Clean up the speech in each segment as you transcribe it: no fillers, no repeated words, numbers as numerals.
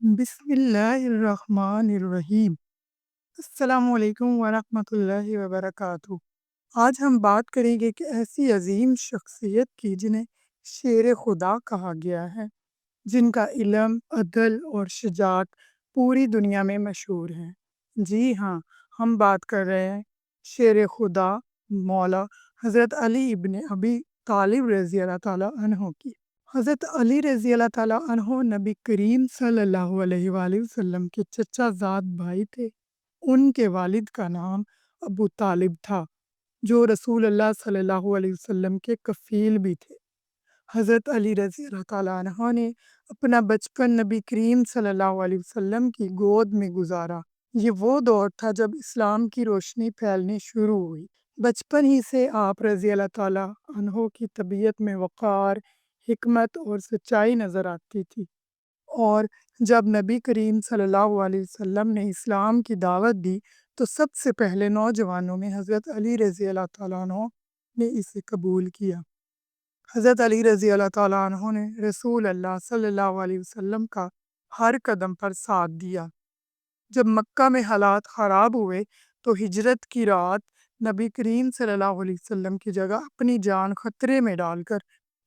بسم اللہ الرحمن الرحیم۔ السلام علیکم ورحمۃ اللہ وبرکاتہ۔ آج ہم بات کریں گے کہ ایسی عظیم شخصیت کی جنہیں شیر خدا کہا گیا ہے، جن کا علم، عدل اور شجاعت پوری دنیا میں مشہور ہیں۔ جی ہاں، ہم بات کر رہے ہیں شیر خدا مولا حضرت علی ابن ابی طالب رضی اللہ تعالیٰ عنہ کی۔ حضرت علی رضی اللہ تعالیٰ عنہ نبی کریم صلی اللہ علیہ وآلہ وسلم کے چچا زاد بھائی تھے۔ ان کے والد کا نام ابو طالب تھا، جو رسول اللہ صلی اللہ علیہ وسلم کے کفیل بھی تھے۔ حضرت علی رضی اللہ تعالیٰ عنہ نے اپنا بچپن نبی کریم صلی اللہ علیہ وسلم کی گود میں گزارا۔ یہ وہ دور تھا جب اسلام کی روشنی پھیلنی شروع ہوئی۔ بچپن ہی سے آپ رضی اللہ تعالیٰ عنہ کی طبیعت میں وقار، حکمت اور سچائی نظر آتی تھی، اور جب نبی کریم صلی اللہ علیہ وسلم نے اسلام کی دعوت دی تو سب سے پہلے نوجوانوں میں حضرت علی رضی اللہ تعالیٰ عنہ نے اسے قبول کیا۔ حضرت علی رضی اللہ تعالیٰ عنہ نے رسول اللہ صلی اللہ علیہ وسلم کا ہر قدم پر ساتھ دیا۔ جب مکہ میں حالات خراب ہوئے تو ہجرت کی رات نبی کریم صلی اللہ علیہ وسلم کی جگہ اپنی جان خطرے میں ڈال کر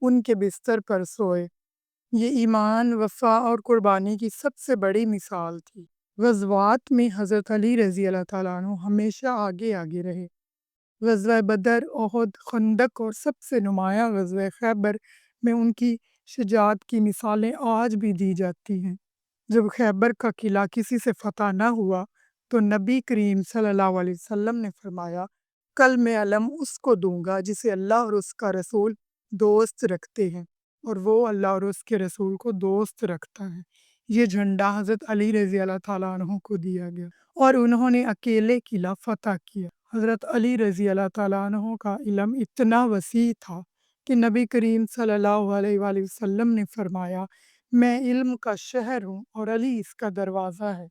ان کے بستر پر سوئے۔ یہ ایمان، وفا اور قربانی کی سب سے بڑی مثال تھی۔ غزوات میں حضرت علی رضی اللہ تعالیٰ عنہ ہمیشہ آگے آگے رہے۔ غزوہ بدر، احد، خندق اور سب سے نمایاں غزوہ خیبر میں ان کی شجاعت کی مثالیں آج بھی دی جاتی ہیں۔ جب خیبر کا قلعہ کسی سے فتح نہ ہوا تو نبی کریم صلی اللہ علیہ وسلم نے فرمایا، کل میں علم اس کو دوں گا جسے اللہ اور اس کا رسول دوست رکھتے ہیں، اور وہ اللہ اور اس کے رسول کو دوست رکھتا ہے۔ یہ جھنڈا حضرت علی رضی اللہ تعالیٰ عنہ کو دیا گیا اور انہوں نے اکیلے قلعہ فتح کیا۔ حضرت علی رضی اللہ تعالیٰ عنہ کا علم اتنا وسیع تھا کہ نبی کریم صلی اللہ علیہ وآلہ وسلم نے فرمایا، میں علم کا شہر ہوں اور علی اس کا دروازہ ہے۔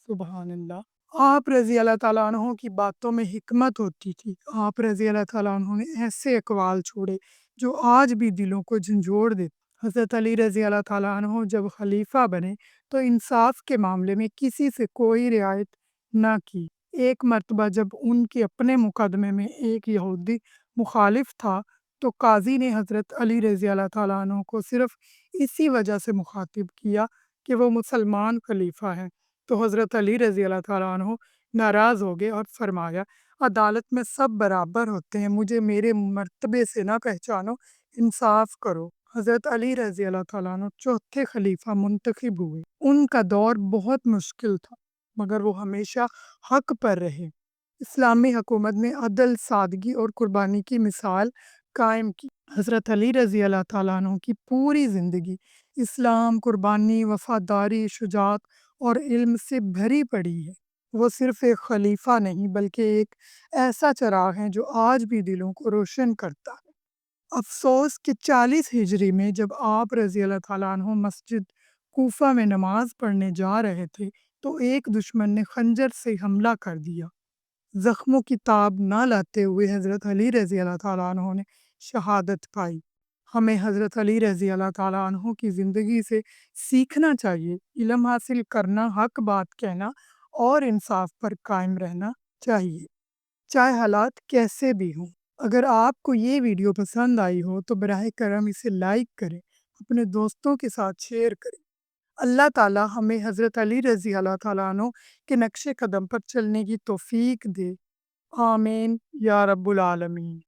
سبحان اللہ۔ آپ رضی اللہ تعالیٰ عنہ کی باتوں میں حکمت ہوتی تھی۔ آپ رضی اللہ تعالیٰ عنہ نے ایسے اقوال چھوڑے جو آج بھی دلوں کو جھنجھوڑ دیتے۔ حضرت علی رضی اللہ تعالیٰ عنہ جب خلیفہ بنے تو انصاف کے معاملے میں کسی سے کوئی رعایت نہ کی۔ ایک مرتبہ جب ان کے اپنے مقدمے میں ایک یہودی مخالف تھا تو قاضی نے حضرت علی رضی اللہ تعالیٰ عنہ کو صرف اسی وجہ سے مخاطب کیا کہ وہ مسلمان خلیفہ ہیں، تو حضرت علی رضی اللہ تعالیٰ عنہ ناراض ہو گئے اور فرمایا، عدالت میں سب برابر ہوتے ہیں، مجھے میرے مرتبے سے نہ پہچانو، انصاف کرو۔ حضرت علی رضی اللہ تعالیٰ عنہ چوتھے خلیفہ منتخب ہوئے۔ ان کا دور بہت مشکل تھا، مگر وہ ہمیشہ حق پر رہے۔ اسلامی حکومت میں عدل، سادگی اور قربانی کی مثال قائم کی۔ حضرت علی رضی اللہ تعالیٰ عنہ کی پوری زندگی اسلام، قربانی، وفاداری، شجاعت اور علم سے بھری پڑی ہے۔ وہ صرف ایک خلیفہ نہیں بلکہ ایک ایسا چراغ ہے جو آج بھی دلوں کو روشن کرتا ہے۔ افسوس کہ 40 ہجری میں جب آپ رضی اللہ تعالیٰ عنہ مسجد کوفہ میں نماز پڑھنے جا رہے تھے تو ایک دشمن نے خنجر سے حملہ کر دیا۔ زخموں کی تاب نہ لاتے ہوئے حضرت علی رضی اللہ تعالیٰ عنہ نے شہادت پائی۔ ہمیں حضرت علی رضی اللہ تعالیٰ عنہ کی زندگی سے سیکھنا چاہیے۔ علم حاصل کرنا، حق بات کہنا اور انصاف پر قائم رہنا چاہیے، چاہے حالات کیسے بھی ہوں۔ اگر آپ کو یہ ویڈیو پسند آئی ہو تو براہ کرم اسے لائک کریں، اپنے دوستوں کے ساتھ شیئر کریں۔ اللہ تعالیٰ ہمیں حضرت علی رضی اللہ تعالیٰ عنہ کے نقش قدم پر چلنے کی توفیق دے۔ آمین یا رب العالمین۔